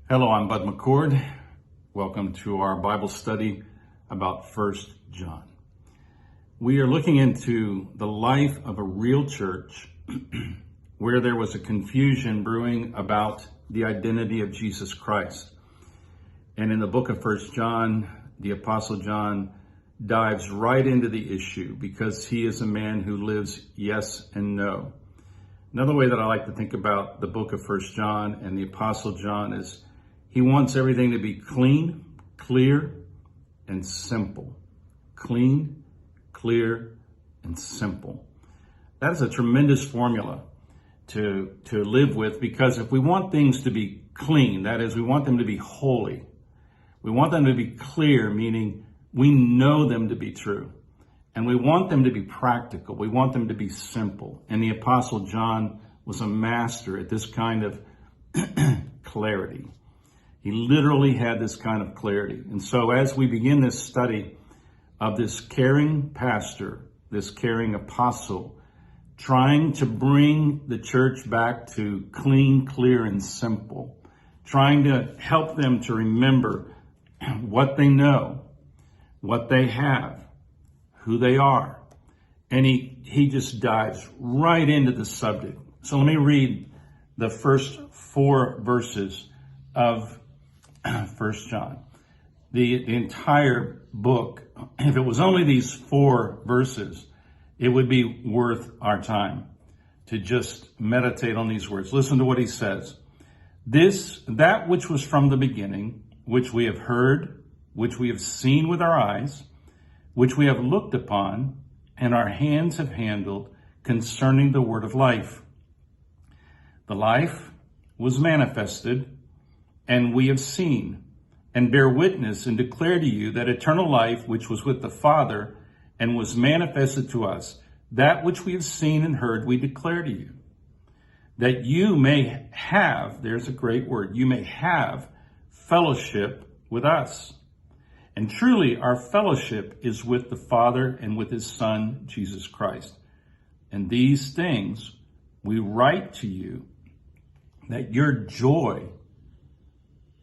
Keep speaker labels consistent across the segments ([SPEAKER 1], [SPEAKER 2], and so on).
[SPEAKER 1] Hello, I'm McCord. Welcome to our Bible study about 1 John. We are looking into the life of a real church where there was a confusion brewing about the identity of Jesus Christ. And in the book of 1 John, the Apostle John dives right into the issue because he is a man who lives yes and no. Another way that I like to think about the book of 1 John and the Apostle John is he wants everything to be clean, clear, and simple. Clean, clear, and simple. That is a tremendous formula to live with, because if we want things to be clean, that is, we want them to be holy. We want them to be clear, meaning we know them to be true. And we want them to be practical. We want them to be simple. And the Apostle John was a master at this kind of clarity. He literally had this kind of clarity. And so as we begin this study of this caring pastor, this caring apostle, trying to bring the church back to clean, clear, and simple, trying to help them to remember what they know, what they have, who they are. And he just dives right into the subject. So let me read the first 4 verses of 1 John. The entire book, if it was only these 4 verses, it would be worth our time to just meditate on these words. Listen to what he says. That which was from the beginning, which we have heard, which we have seen with our eyes, which we have looked upon, and our hands have handled concerning the word of life. The life was manifested, and we have seen, and bear witness, and declare to you that eternal life which was with the Father, and was manifested to us, that which we have seen and heard, we declare to you, that you may have, there's a great word, you may have fellowship with us. And truly our fellowship is with the Father and with his Son, Jesus Christ. And these things we write to you, that your joy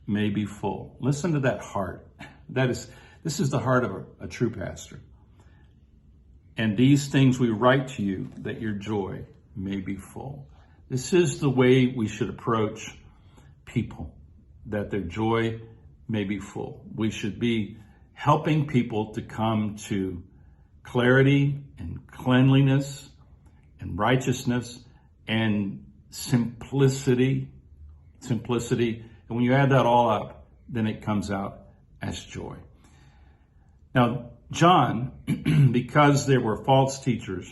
[SPEAKER 1] may be full. Listen to that heart. This is the heart of a true pastor. And these things we write to you, that your joy may be full. This is the way we should approach people, that their joy may be full. We should be helping people to come to clarity and cleanliness and righteousness and simplicity. And when you add that all up, then it comes out as joy. Now, John, because there were false teachers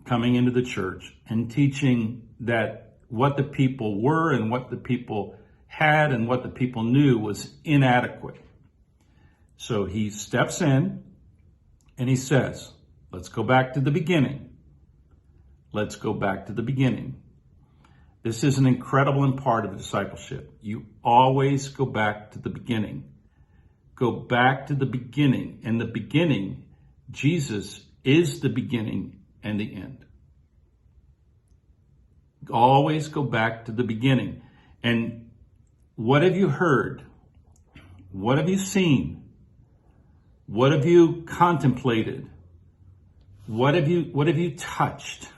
[SPEAKER 1] coming into the church and teaching that what the people were and what the people had and what the people knew was inadequate. So he steps in and he says, let's go back to the beginning. Let's go back to the beginning. This is an incredible part of discipleship. You always go back to the beginning. Go back to the beginning. And the beginning, Jesus is the beginning and the end. Always go back to the beginning. And what have you heard? What have you seen? What have you contemplated? What have you touched?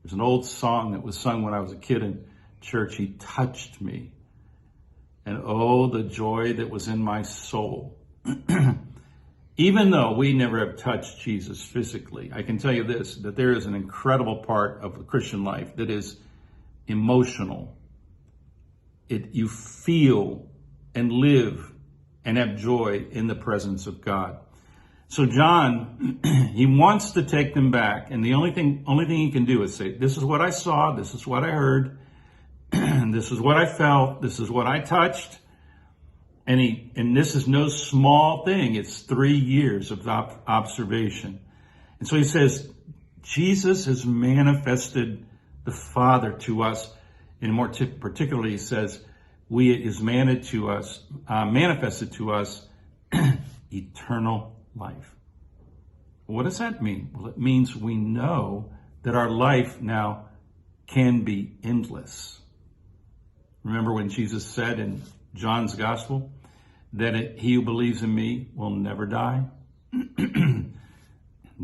[SPEAKER 1] There's an old song that was sung when I was a kid in church. He touched me. And oh, the joy that was in my soul. Even though we never have touched Jesus physically, I can tell you this, that there is an incredible part of the Christian life that is emotional. You feel and live and have joy in the presence of God. So John, he wants to take them back, and the only thing he can do is say, this is what I saw, this is what I heard, this is what I felt, this is what I touched, and this is no small thing. It's 3 years of observation. And so he says, Jesus has manifested the Father to us, and more particularly he says, manifested to us eternal life. What does that mean? Well, it means we know that our life now can be endless. Remember when Jesus said in John's gospel that he who believes in me will never die? Do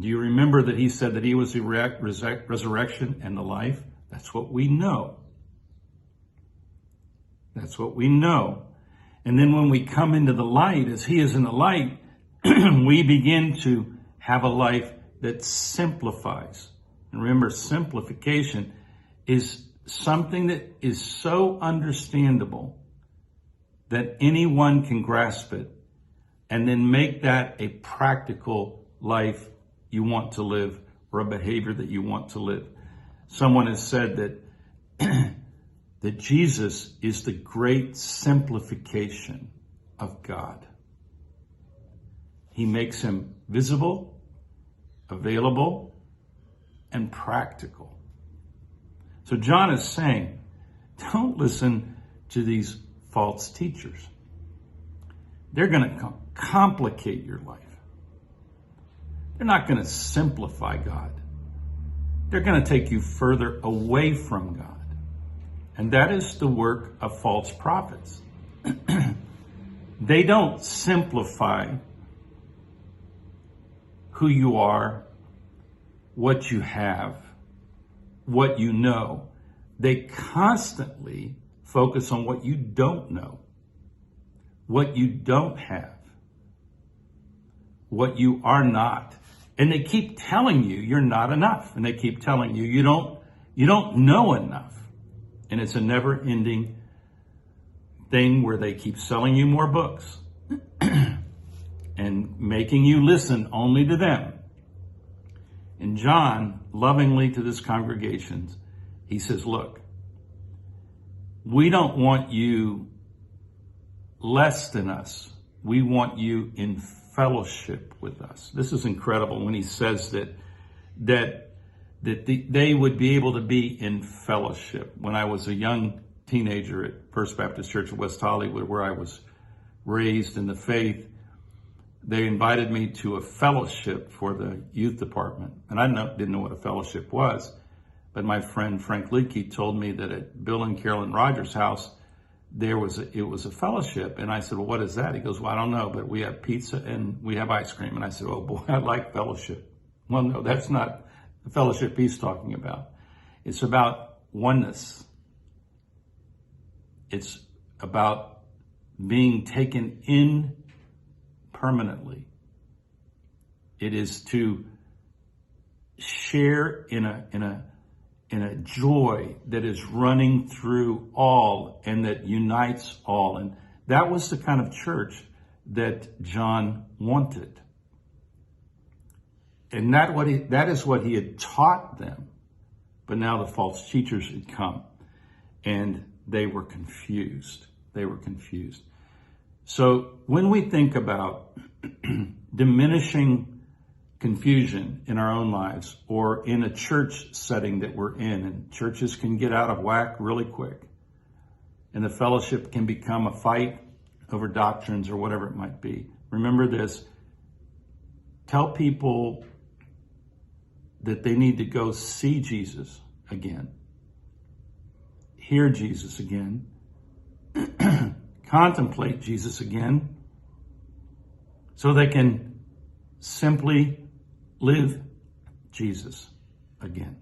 [SPEAKER 1] you remember that he said that he was the resurrection and the life? That's what we know. That's what we know. And then when we come into the light, as he is in the light, we begin to have a life that simplifies. And remember, simplification is something that is so understandable that anyone can grasp it and then make that a practical life you want to live or a behavior that you want to live. Someone has said that that Jesus is the great simplification of God. He makes him visible, available, and practical. So John is saying, don't listen to these false teachers. They're going to complicate your life. They're not going to simplify God. They're going to take you further away from God. And that is the work of false prophets. They don't simplify who you are, what you have, what you know. They constantly focus on what you don't know, what you don't have, what you are not. And they keep telling you you're not enough. And they keep telling you you don't know enough. And it's a never-ending thing where they keep selling you more books and making you listen only to them. And John, lovingly to this congregation, he says, look, we don't want you less than us. We want you in fellowship with us. This is incredible when he says that they would be able to be in fellowship. When I was a young teenager at First Baptist Church of West Hollywood, where I was raised in the faith, they invited me to a fellowship for the youth department. And I didn't know what a fellowship was. But my friend Frank Leakey told me that at Bill and Carolyn Rogers' house, it was a fellowship. And I said, well, what is that? He goes, well, I don't know, but we have pizza and we have ice cream. And I said, oh boy, I like fellowship. Well, no, that's not the fellowship he's talking about. It's about oneness. It's about being taken in permanently. It is to share in a joy that is running through all and that unites all. And that was the kind of church that John wanted. And that is what he had taught them. But now the false teachers had come and they were confused. They were confused. So when we think about diminishing confusion in our own lives or in a church setting that we're in, and churches can get out of whack really quick, and the fellowship can become a fight over doctrines or whatever it might be. Remember this. Tell people that they need to go see Jesus again, hear Jesus again, contemplate Jesus again, so they can simply live Jesus again.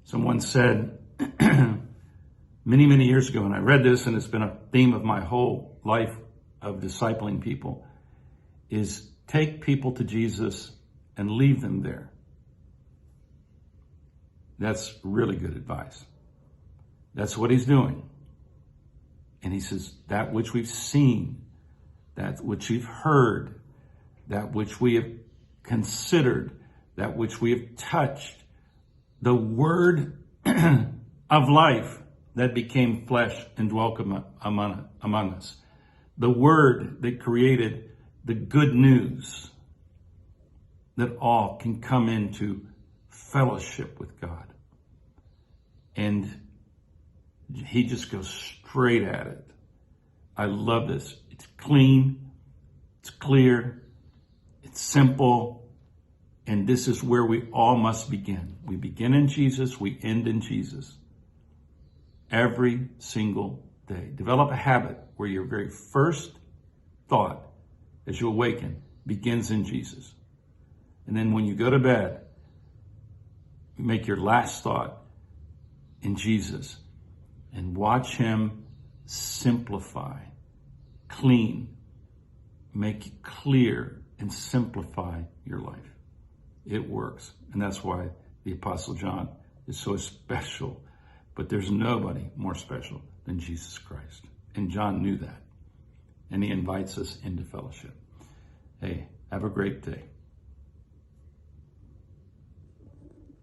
[SPEAKER 1] Someone said many, many years ago, and I read this, and it's been a theme of my whole life of discipling people, is take people to Jesus and leave them there. That's really good advice. That's what he's doing. And he says, that which we've seen, that which we've heard, that which we have considered, that which we have touched, the word of life that became flesh and dwelt among us, the word that created the good news that all can come into fellowship with God. And he just goes straight at it. I love this. It's clean, it's clear, it's simple, and this is where we all must begin. We begin in Jesus, we end in Jesus. every single day. Develop a habit where your very first thought as you awaken begins in Jesus. And then when you go to bed, make your last thought in Jesus and watch him simplify, clean, make it clear, and simplify your life. It works. And that's why the Apostle John is so special. But there's nobody more special than Jesus Christ. And John knew that. And he invites us into fellowship. Hey, have a great day.